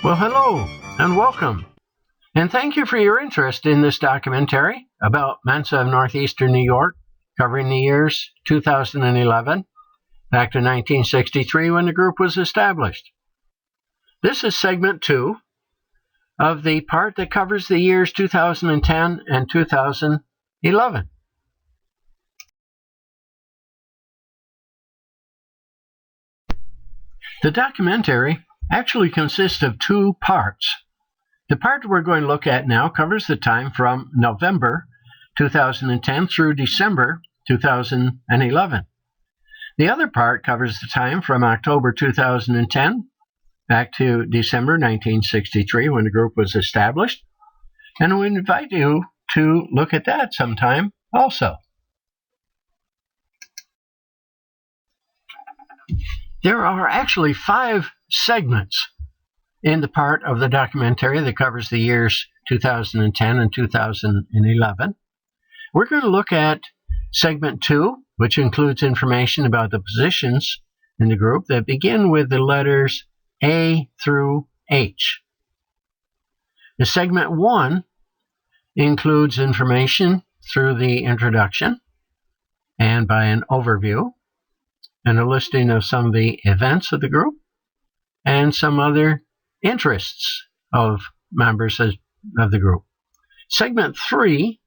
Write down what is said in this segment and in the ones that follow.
Well, hello and welcome. And thank you for your interest in this documentary about Mensa of Northeastern New York, covering the years 2011 back to 1963 when the group was established. This is segment 2 of the part that covers the years 2010 and 2011. The documentary actually consists of 2 parts. The part we're going to look at now covers the time from November 2010 through December 2011. The other part covers the time from October 2010 back to December 1963 when the group was established, and we invite you to look at that sometime also. There are actually 5 segments in the part of the documentary that covers the years 2010 and 2011. We're going to look at segment 2, which includes information about the positions in the group that begin with the letters A through H. The segment 1 includes information through the introduction and by an overview and a listing of some of the events of the group and some other interests of members of the group. Segment 3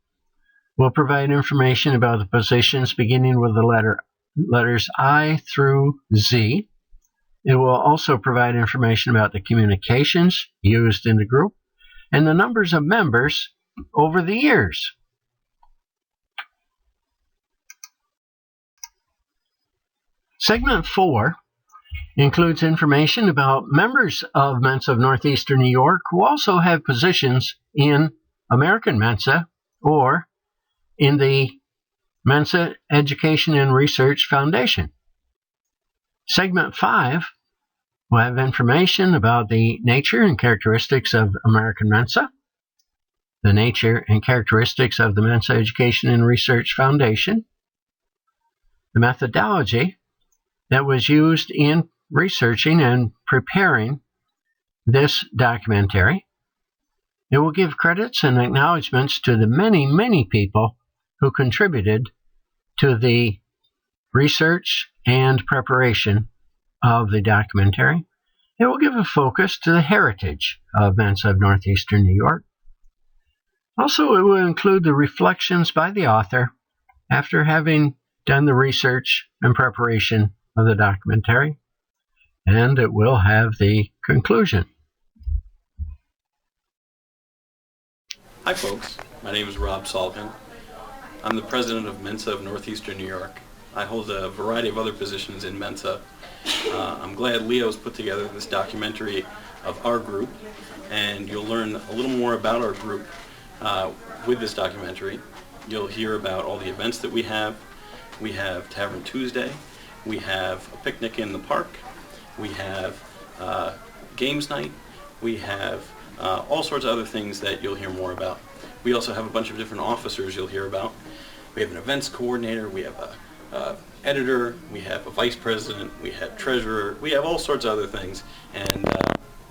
will provide information about the positions beginning with the letters I through Z. It will also provide information about the communications used in the group and the numbers of members over the years. Segment 4 includes information about members of Mensa of Northeastern New York who also have positions in American Mensa or in the Mensa Education and Research Foundation. Segment 5 will have information about the nature and characteristics of American Mensa, the nature and characteristics of the Mensa Education and Research Foundation, the methodology that was used in researching and preparing this documentary. It will give credits and acknowledgments to the many, many people who contributed to the research and preparation of the documentary. It will give a focus to the heritage of Mensa of Northeastern New York. Also, it will include the reflections by the author after having done the research and preparation of the documentary, and it will have the conclusion. Hi folks, my name is Rob Sullivan. I'm the president of Mensa of Northeastern New York. I hold a variety of other positions in Mensa. I'm glad Leo's put together this documentary of our group, and you'll learn a little more about our group with this documentary. You'll hear about all the events that we have. We have Tavern Tuesday. We have a picnic in the park. We have games night. We have all sorts of other things that you'll hear more about. We also have a bunch of different officers you'll hear about. We have an events coordinator. We have a editor. We have a vice president. We have treasurer. We have all sorts of other things. And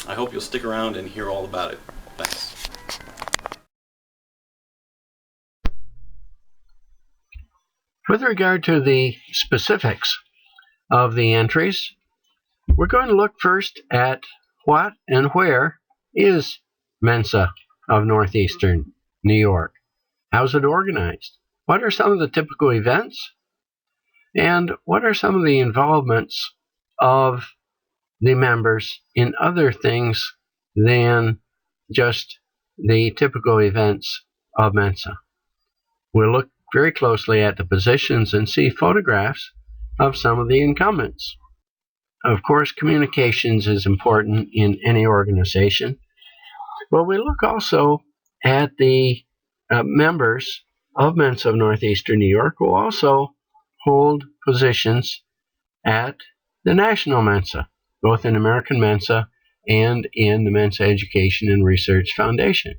I hope you'll stick around and hear all about it. Thanks. With regard to the specifics of the entries, we're going to look first at what and where is Mensa of Northeastern New York. How's it organized? What are some of the typical events? And what are some of the involvements of the members in other things than just the typical events of Mensa? We'll look very closely at the positions and see photographs of some of the incumbents. Of course, communications is important in any organization. But we look also at the members of Mensa of Northeastern New York who also hold positions at the National Mensa, both in American Mensa and in the Mensa Education and Research Foundation.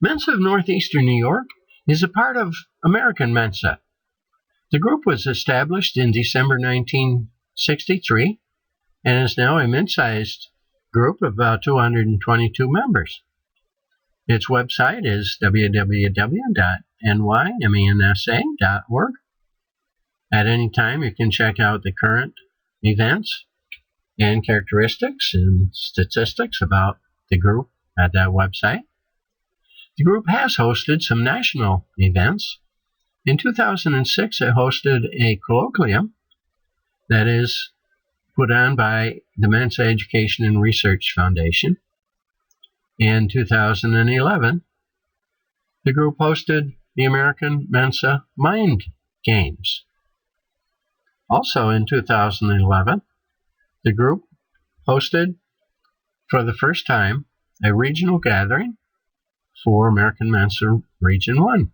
Mensa of Northeastern New York is a part of American Mensa. The group was established in December 1963 and is now a mid-sized group of about 222 members. Its website is www.nymensa.org. At any time, you can check out the current events and characteristics and statistics about the group at that website. The group has hosted some national events. In 2006, it hosted a colloquium that is put on by the Mensa Education and Research Foundation. In 2011, the group hosted the American Mensa Mind Games. Also in 2011, the group hosted for the first time a regional gathering for American Mensa Region 1.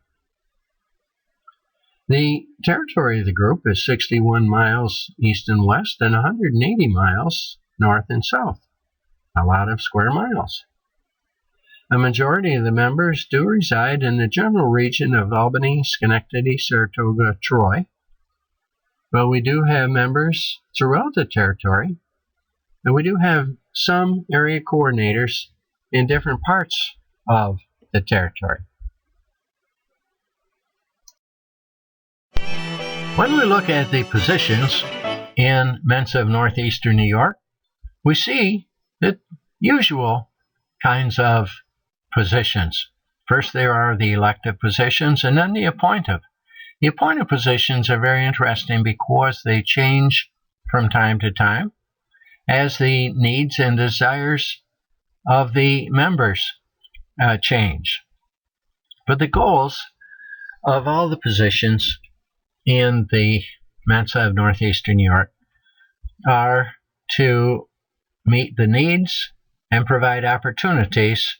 The territory of the group is 61 miles east and west and 180 miles north and south, a lot of square miles. A majority of the members do reside in the general region of Albany, Schenectady, Saratoga, Troy, but we do have members throughout the territory, and we do have some area coordinators in different parts of the territory. When we look at the positions in Mensa of Northeastern New York, we see the usual kinds of positions. First, there are the elective positions and then the appointive. The appointive positions are very interesting because they change from time to time as the needs and desires of the members change. But the goals of all the positions in the Mensa of Northeastern New York are to meet the needs and provide opportunities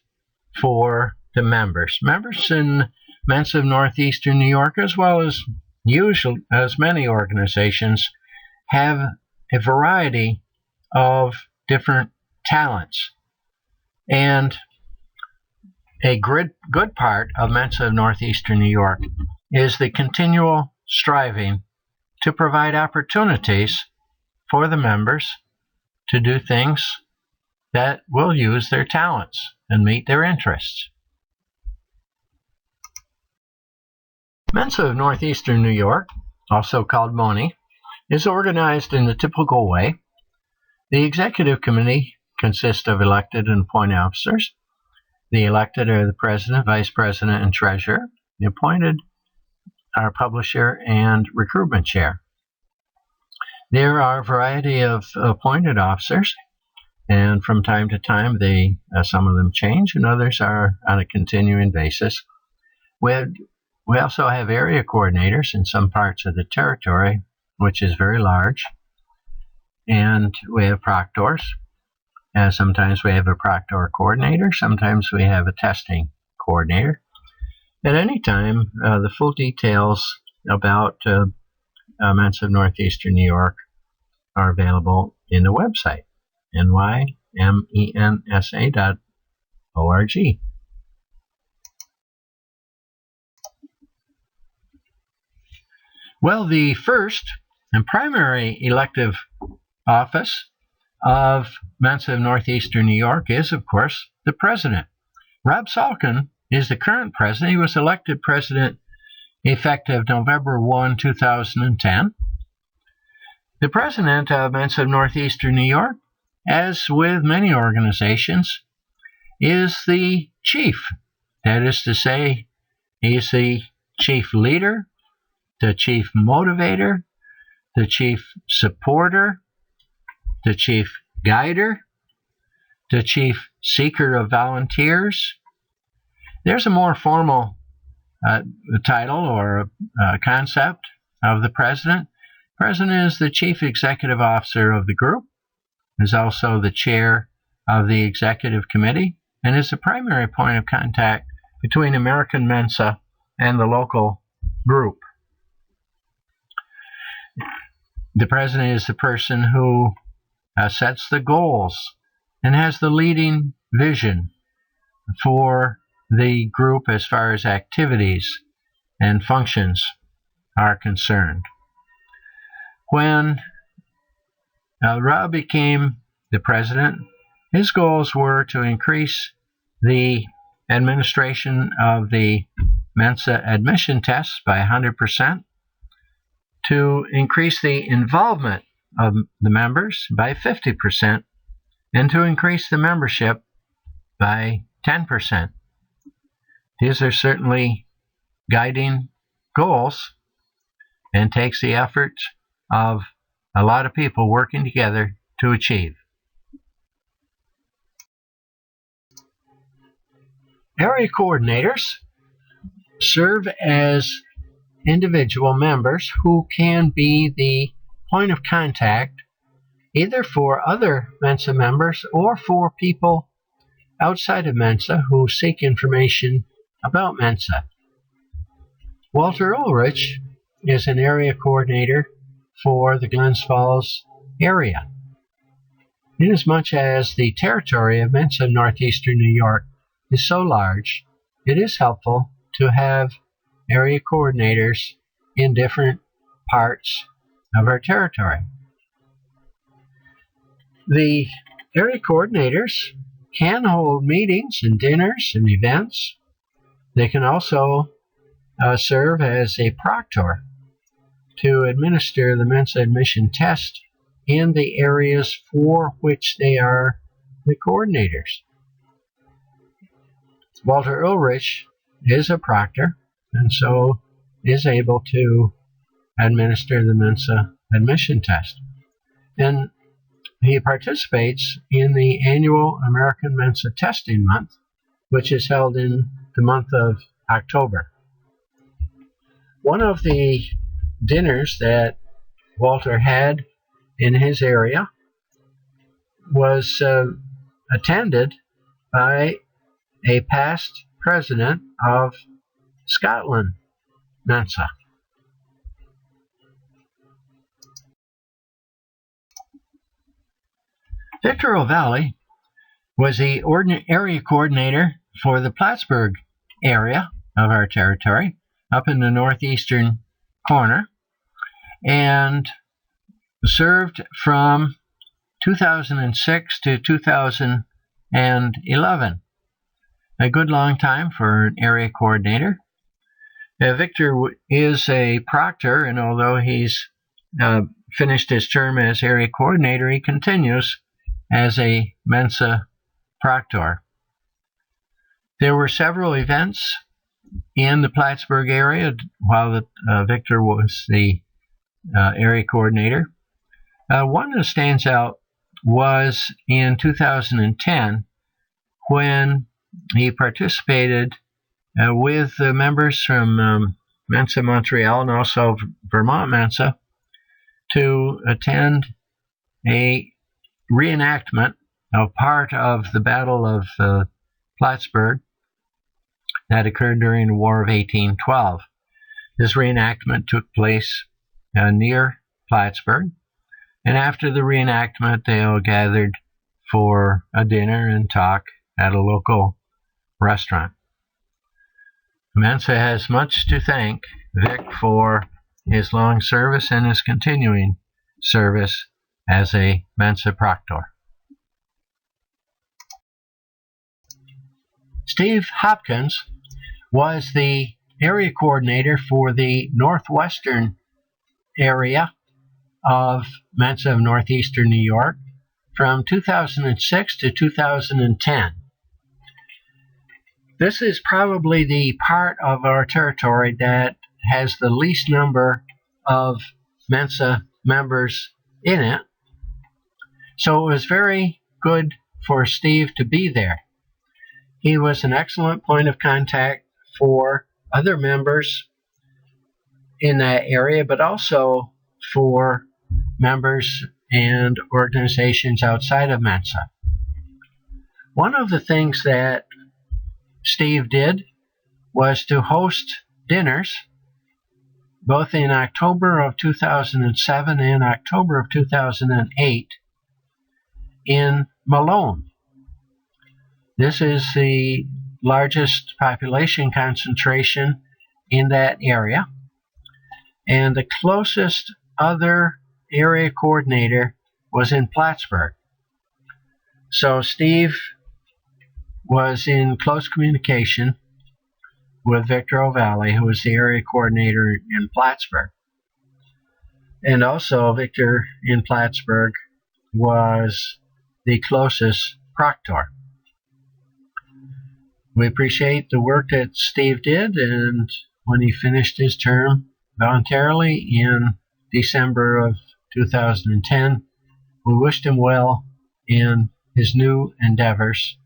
for the members. Members in Mensa of Northeastern New York, as well as many organizations, have a variety of different talents. And a good part of Mensa of Northeastern New York is the continual striving to provide opportunities for the members to do things that will use their talents and meet their interests. Mensa of Northeastern New York, also called MONY, is organized in the typical way. The executive committee consists of elected and appointed officers. The elected are the president, vice president, and treasurer. The appointed are publisher and recruitment chair. There are a variety of appointed officers, and from time to time, some of them change, and others are on a continuing basis. We also have area coordinators in some parts of the territory, which is very large, and we have proctors. Sometimes we have a proctor coordinator, sometimes we have a testing coordinator. At any time, the full details about Mensa of Northeastern New York are available in the website, nymensa.org. Well, the first and primary elective office of Mensa of Northeastern New York is, of course, the president. Rob Salkin is the current president. He was elected president effective November 1, 2010. The president of Mensa of Northeastern New York, as with many organizations, is the chief. That is to say, he's the chief leader, the chief motivator, the chief supporter, the chief guider, the chief seeker of volunteers. There's a more formal title or concept of the president. The president is the chief executive officer of the group, is also the chair of the executive committee, and is the primary point of contact between American Mensa and the local group. The president is the person who sets the goals and has the leading vision for the group as far as activities and functions are concerned. When Rob became the president. His goals were to increase the administration of the Mensa admission tests by 100%, to increase the involvement of the members by 50%, and to increase the membership by 10%. These are certainly guiding goals and takes the effort of a lot of people working together to achieve. Area coordinators serve as individual members who can be the point of contact either for other Mensa members or for people outside of Mensa who seek information about Mensa. Walter Ulrich is an area coordinator for the Glens Falls area. Inasmuch as the territory of Mensa of Northeastern New York is so large, it is helpful to have area coordinators in different parts of our territory. The area coordinators can hold meetings and dinners and events. They can also serve as a proctor to administer the Mensa admission test in the areas for which they are the coordinators. Walter Ulrich is a proctor and so is able to administer the Mensa admission test. And he participates in the annual American Mensa Testing Month, which is held in the month of October. One of the dinners that Walter had in his area was attended by a past president of Scotland Mensa. Victor O'Valley was the area coordinator for the Plattsburgh area of our territory, up in the northeastern corner, and served from 2006 to 2011. A good long time for an area coordinator. Victor is a proctor, and although he's finished his term as area coordinator, he continues as a Mensa proctor. There were several events in the Plattsburgh area while Victor was the area coordinator. One that stands out was in 2010 when he participated with members from Mensa Montreal and also Vermont Mensa to attend a reenactment of part of the Battle of Plattsburgh that occurred during the War of 1812. This reenactment took place near Plattsburgh, and after the reenactment they all gathered for a dinner and talk at a local restaurant. Mensa has much to thank Vic for his long service and his continuing service as a Mensa proctor. Steve Hopkins was the area coordinator for the northwestern area of Mensa of Northeastern New York from 2006 to 2010. This is probably the part of our territory that has the least number of Mensa members in it. So it was very good for Steve to be there. He was an excellent point of contact for other members in that area, but also for members and organizations outside of Mensa. One of the things that Steve did was to host dinners both in October of 2007 and October of 2008 in Malone. This is the largest population concentration in that area, and the closest other area coordinator was in Plattsburgh. So Steve was in close communication with Victor O'Valley, who was the area coordinator in Plattsburgh. And also Victor in Plattsburgh was the closest proctor. We appreciate the work that Steve did, and when he finished his term voluntarily in December of 2010, we wished him well in his new endeavors.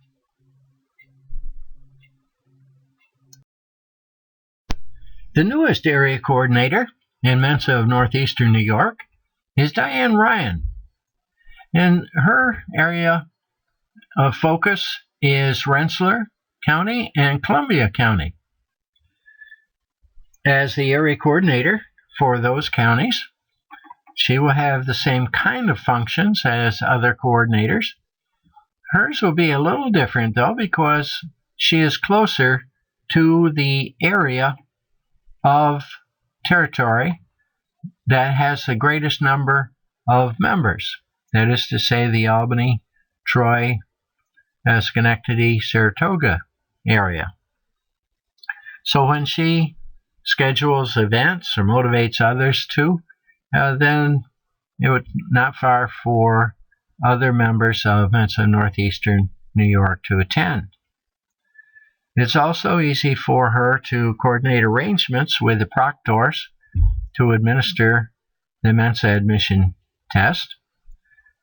The newest area coordinator in Mensa of Northeastern New York is Diane Ryan, and her area of focus is Rensselaer County and Columbia County. As the area coordinator for those counties, she will have the same kind of functions as other coordinators. Hers will be a little different, though, because she is closer to the area of territory that has the greatest number of members. That is to say, the Albany, Troy, Schenectady, Saratoga area. So when she schedules events or motivates others to, then it would not far for other members of Mensa of Northeastern New York to attend. It's also easy for her to coordinate arrangements with the proctors to administer the Mensa admission test,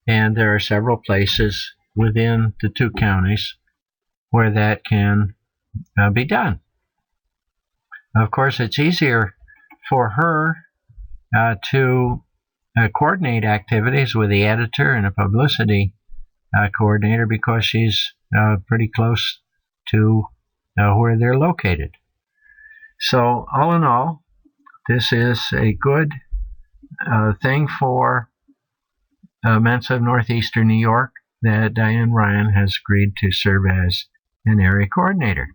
and there are several places within the two counties where that can be done. Of course, it's easier for her to coordinate activities with the editor and a publicity coordinator because she's pretty close to where they're located. So all in all, this is a good thing for Mensa of Northeastern New York that Diane Ryan has agreed to serve as an area coordinator.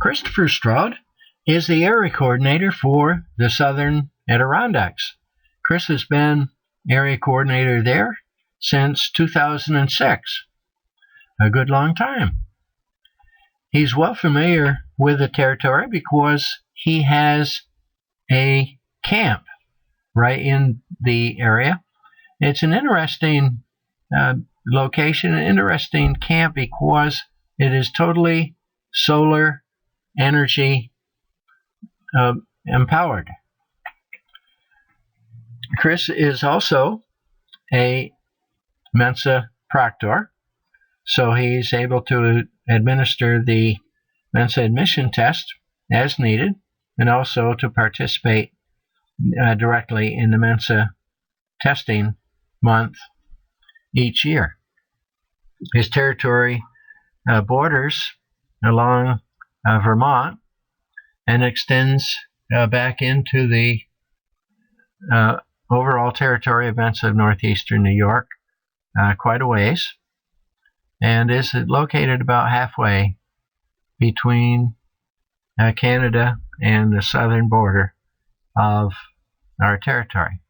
Christopher Stroud is the area coordinator for the Southern Adirondacks. Chris has been area coordinator there since 2006, a good long time. He's well familiar with the territory because he has a camp right in the area. It's an interesting location, an interesting camp because it is totally solar energy empowered. Chris is also a Mensa proctor, so he's able to administer the Mensa admission test as needed, and also to participate directly in the Mensa testing month each year. His territory borders along Vermont and extends back into the overall territory of Mensa of Northeastern New York quite a ways, and is located about halfway between Canada and the southern border of our territory.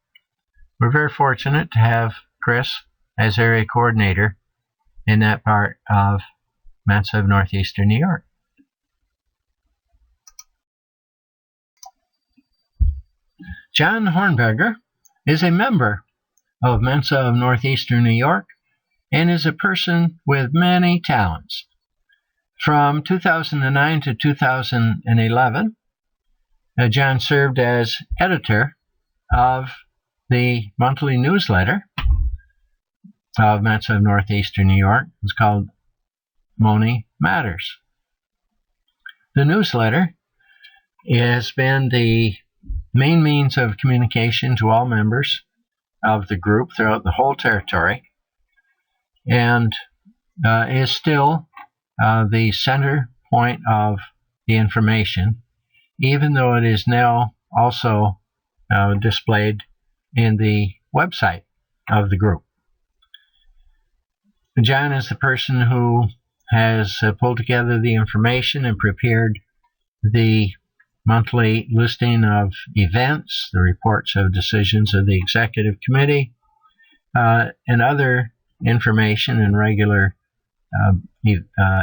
We're very fortunate to have Chris as area coordinator in that part of Mensa of Northeastern New York. John Hornberger is a member of Mensa of Northeastern New York and is a person with many talents. From 2009 to 2011, John served as editor of the monthly newsletter of Mensa of Northeastern New York. It's called Moni Matters. The newsletter has been the main means of communication to all members of the group throughout the whole territory, and is still the center point of the information, even though it is now also displayed in the website of the group. John is the person who has pulled together the information and prepared the monthly listing of events, the reports of decisions of the executive committee, and other information and regular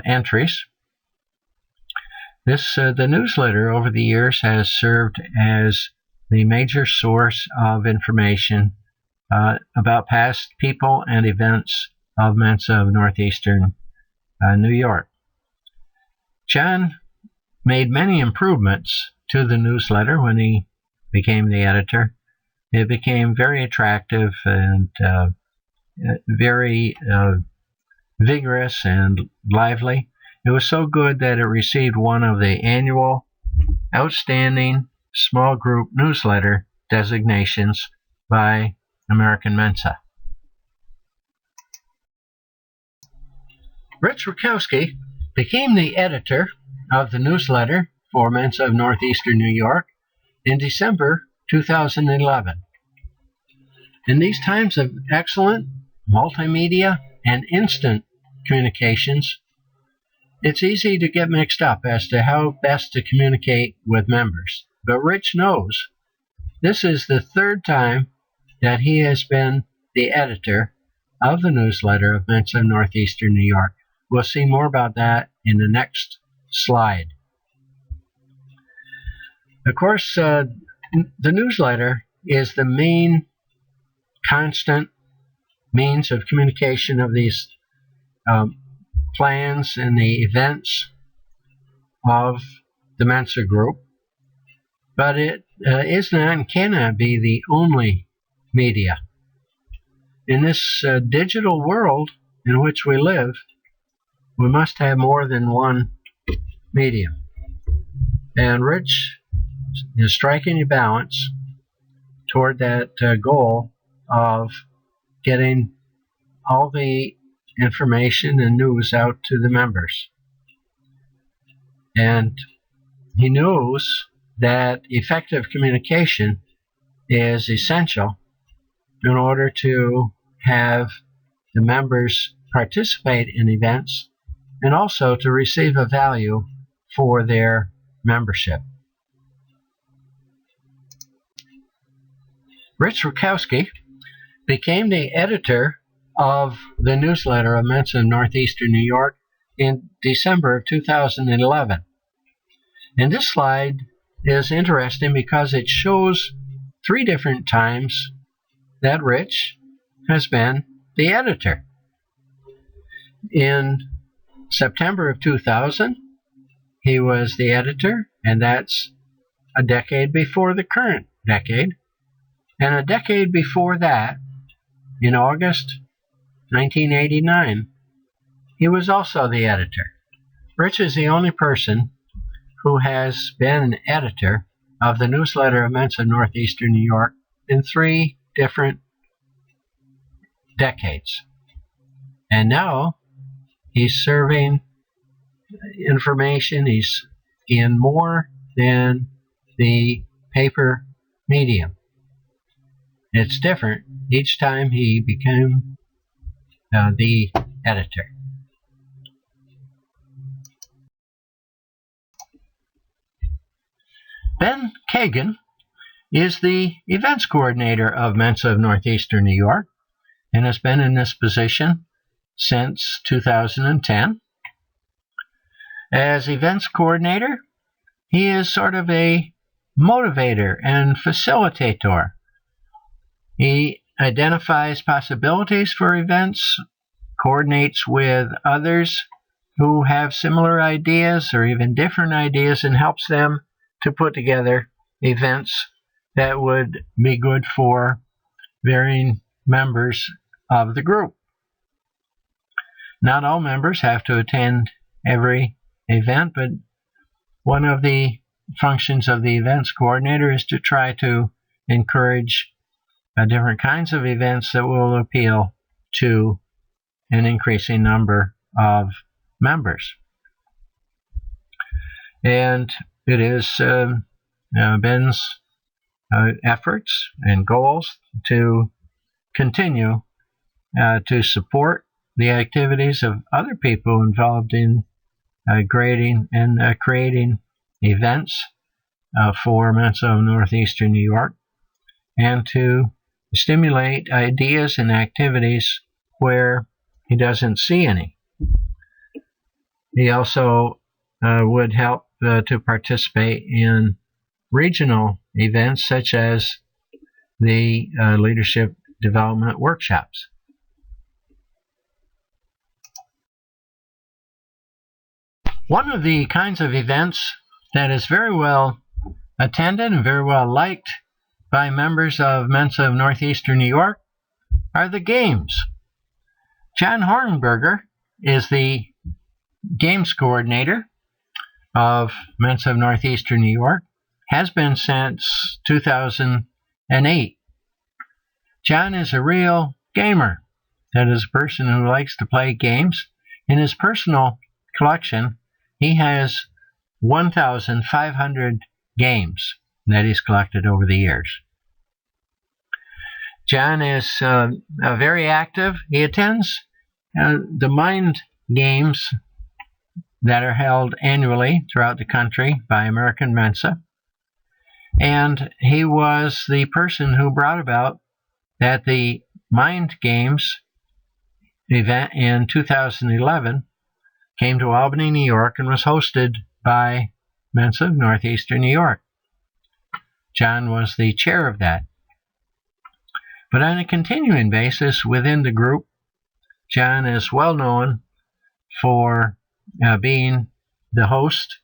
entries. The newsletter over the years has served as the major source of information about past people and events of Mensa of Northeastern New York. John made many improvements to the newsletter when he became the editor. It became very attractive and very vigorous and lively. It was so good that it received one of the annual Outstanding Small Group Newsletter designations by American Mensa. Rich Rakowski became the editor of the newsletter for Mensa of Northeastern New York in December 2011. In these times of excellent multimedia and instant communications, it's easy to get mixed up as to how best to communicate with members. But Rich knows this is the third time that he has been the editor of the newsletter of Mensa of Northeastern New York. We'll see more about that in the next slide. Of course, the newsletter is the main constant means of communication of these plans and the events of the Mensa Group, but it is not and cannot be the only media. In this digital world in which we live, we must have more than one medium. And Rich is striking a balance toward that goal of getting all the information and news out to the members. And he knows that effective communication is essential in order to have the members participate in events and also to receive a value for their membership. Rich Rakowski became the editor of the newsletter of Mensa of Northeastern New York in December of 2011. And this slide is interesting because it shows 3 different times that Rich has been the editor. In September of 2000, he was the editor, and that's a decade before the current decade. And a decade before that, in August 1989, he was also the editor. Rich is the only person who has been an editor of the newsletter of Mensa of Northeastern New York in 3 different decades. And now he's serving information. He's in more than the paper medium. It's different each time he became the editor. Ben Kagan is the events coordinator of Mensa of Northeastern New York and has been in this position since 2010. As events coordinator, he is sort of a motivator and facilitator. He identifies possibilities for events, coordinates with others who have similar ideas or even different ideas, and helps them to put together events that would be good for varying members of the group. Not all members have to attend every event, but one of the functions of the events coordinator is to try to encourage different kinds of events that will appeal to an increasing number of members. And it is Ben's efforts and goals to continue to support the activities of other people involved in grading and creating events for Mensa of Northeastern New York, and to stimulate ideas and activities where he doesn't see any. He also would help to participate in regional events such as the leadership development workshops. One of the kinds of events that is very well attended and very well liked by members of Mensa of Northeastern New York are the games. John Hornberger is the games coordinator of Mensa of Northeastern New York, has been since 2008. John is a real gamer. That is a person who likes to play games. In his personal collection, he has 1,500 games that he's collected over the years. John is very active. He attends the Mind Games that are held annually throughout the country by American Mensa. And he was the person who brought about that the Mind Games event in 2011 came to Albany, New York, and was hosted by Mensa of Northeastern New York. John was the chair of that. But on a continuing basis within the group, John is well known for being the host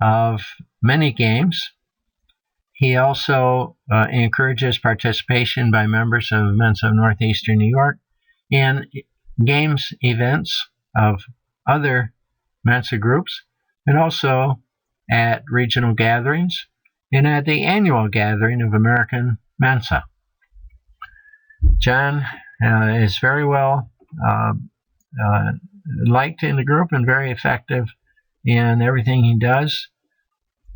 of many games. He also encourages participation by members of Mensa of Northeastern New York in games events of other Mensa groups, and also at regional gatherings and at the annual gathering of American Mensa. John is very well liked in the group and very effective in everything he does,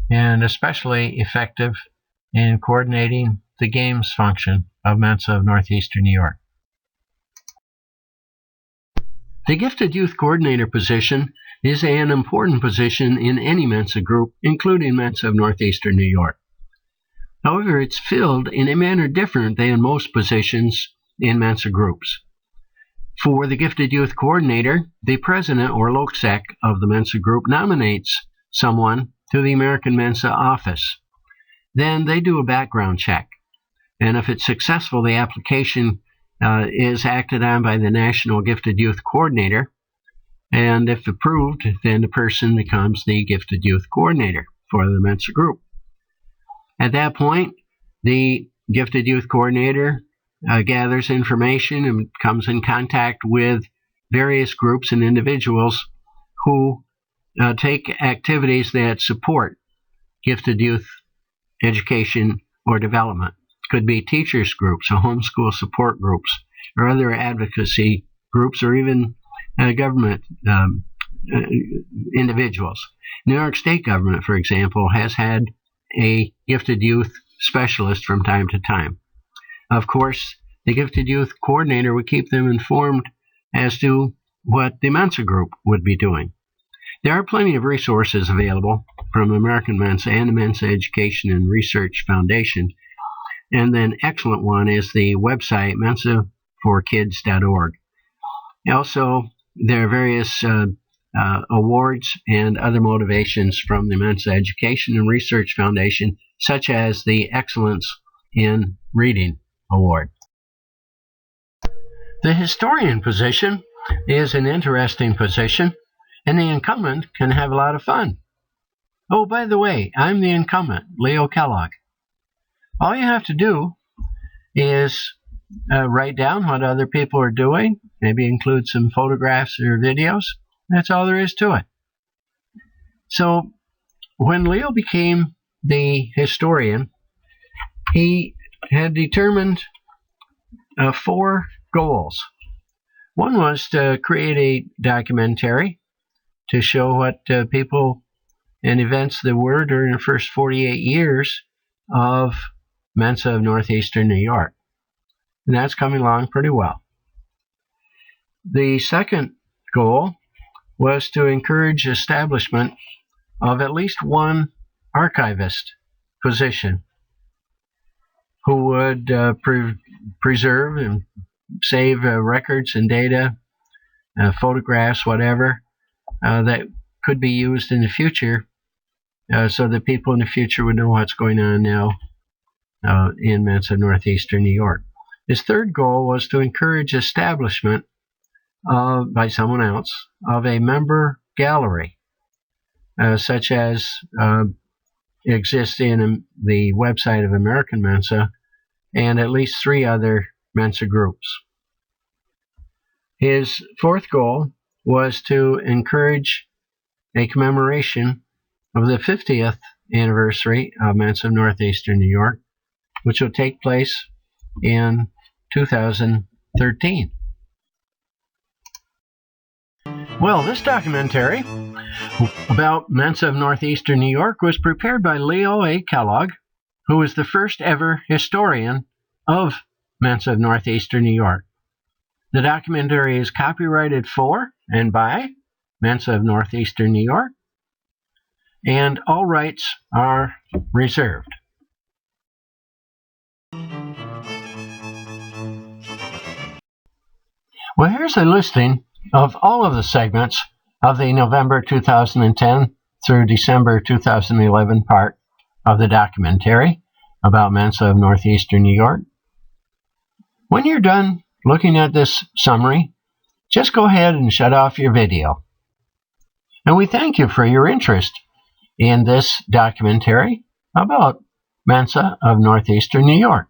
and especially effective in coordinating the games function of Mensa of Northeastern New York. The Gifted Youth Coordinator position is an important position in any Mensa group, including Mensa of Northeastern New York. However, it's filled in a manner different than most positions in Mensa groups. For the Gifted Youth Coordinator, the president or LOCSEC of the Mensa group nominates someone to the American Mensa office. Then they do a background check, and if it's successful, the application is acted on by the National Gifted Youth Coordinator, and if approved, then the person becomes the Gifted Youth Coordinator for the Mensa group. At that point, the Gifted Youth Coordinator gathers information and comes in contact with various groups and individuals who take activities that support gifted youth education or development. Could be teachers groups or homeschool support groups or other advocacy groups, or even government individuals. New York State government, for example, has had a gifted youth specialist from time to time. Of course, the Gifted Youth Coordinator would keep them informed as to what the Mensa group would be doing. There are plenty of resources available from American Mensa and the Mensa Education and Research Foundation. And then excellent one is the website mensaforkids.org. Also, there are various awards and other motivations from the Mensa Education and Research Foundation, such as the Excellence in Reading Award. The historian position is an interesting position, and the incumbent can have a lot of fun. Oh, by the way, I'm the incumbent, Leo Kellogg. All you have to do is write down what other people are doing, maybe include some photographs or videos. That's all there is to it. So when Leo became the historian, he had determined 4 goals. One was to create a documentary to show what people and events there were during the first 48 years of Mensa of Northeastern New York. And that's coming along pretty well. The second goal was to encourage establishment of at least one archivist position, who would preserve and save records and data, photographs, whatever, that could be used in the future, so that people in the future would know what's going on now in Mensa of Northeastern New York. His third goal was to encourage establishment by someone else of a member gallery, such as exists in the website of American Mensa and at least 3 other Mensa groups. His fourth goal was to encourage a commemoration of the 50th anniversary of Mensa of Northeastern New York, which will take place in 2013. Well, this documentary about Mensa of Northeastern New York was prepared by Leo A. Kellogg, who was the first ever historian of Mensa of Northeastern New York. The documentary is copyrighted for and by Mensa of Northeastern New York, and all rights are reserved. Well, here's a listing of all of the segments of the November 2010 through December 2011 part of the documentary about Mensa of Northeastern New York. When you're done looking at this summary, just go ahead and shut off your video. And we thank you for your interest in this documentary about Mensa of Northeastern New York.